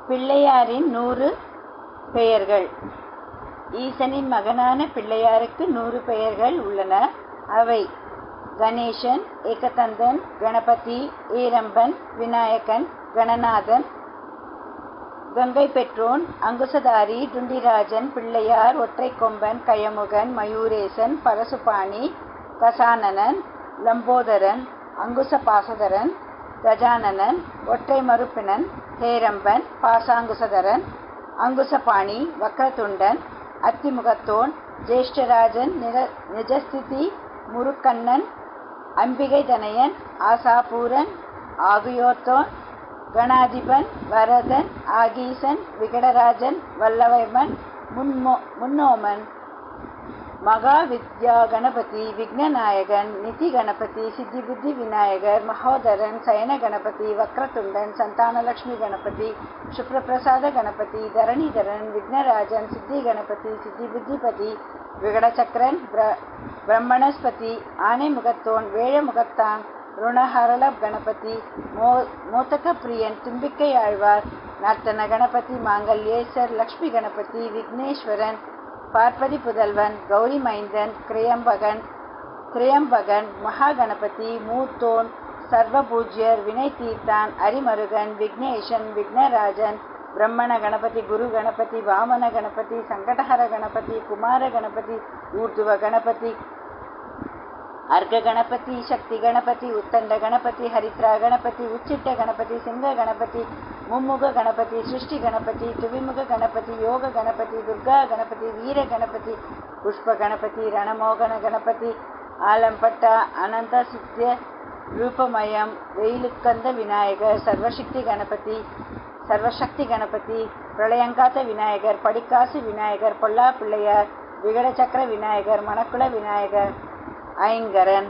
பிள்ளையாரின் 100 பெயர்கள். ஈசனின் மகனான பிள்ளையாருக்கு 100 பெயர்கள் உள்ளன. அவை: கணேசன், ஏகதந்தன், கணபதி, ஏரம்பன், விநாயகன், கணநாதன், கங்கை பெற்றோன், அங்குசதாரி, துண்டிராஜன், பிள்ளையார், ஒற்றைக்கொம்பன், கயமுகன், மயூரேசன், பரசுபாணி, கசானனன், லம்போதரன், அங்குசபாசதரன், கஜானனன், ஒற்றை மருப்பினன், ஹேரம்பன், பாசாங்குசதரன், அங்குசபாணி, வக்ரதுண்டன், அத்திமுகத்தோன், ஜேஷ்டராஜன், நிஜஸ்திதி, முருக்கண்ணன், அம்பிகை தனயன், ஆசாபூரன், ஆகியோர்தோன், கணாதிபன், வரதன், ஆகீசன், விகடராஜன், வல்லவைமன், முன்னோமன், மகாவித்யா கணபதி, விக்னநாயகன், நிதி கணபதி, சித்திபுத்தி விநாயகர், மகோதரன், சயன கணபதி, வக்ரதுண்டன், சந்தானலட்சுமி கணபதி, சுப்ரபிரசாத கணபதி, தரணிதரன், விக்னராஜன், சித்தி கணபதி, சித்திபுத்திபதி, விகடசக்கரன், பிரம்மணஸ்பதி, ஆனைமுகத்தோன், வேழமுகத்தான், ருணஹரள கணபதி, மோதக பிரியன், தும்பிக்கை ஆழ்வார், நர்த்தன கணபதி, மாங்கல்யேசர், லக்ஷ்மி கணபதி, விக்னேஸ்வரன், பார்ப்பதி புதல்வன், கௌரி மைந்தன், கிரியம்பகன், மகா கணபதி, மூர்த்தோன், சர்வபூஜ்யர், வினை தீர்த்தான், அரிமருகன், விக்னேஷன், விக்னராஜன், பிரம்மண கணபதி, குரு கணபதி, வாமன கணபதி, சங்கடஹர கணபதி, குமார கணபதி, ஊர்துவ கணபதி, அர்க்க கணபதி, சக்தி கணபதி, உத்தண்ட கணபதி, ஹரித்ரா கணபதி, உச்சிட்ட கணபதி, சிங்க கணபதி, மும்முக கணபதி, சிருஷ்டி கணபதி, துவிமுக கணபதி, யோக கணபதி, துர்கா கணபதி, வீர கணபதி, புஷ்ப கணபதி, ரணமோகன கணபதி, ஆலம்பட்டா, அனந்த சித்திய ரூபமயம், வெயிலுக்கந்த விநாயகர், சர்வசக்தி கணபதி, பிரளயங்காத்த விநாயகர், படிக்காசு விநாயகர், பொல்லா பிள்ளையார், விகடசக்கர விநாயகர், மணக்குள விநாயகர், ஐங்கரன்.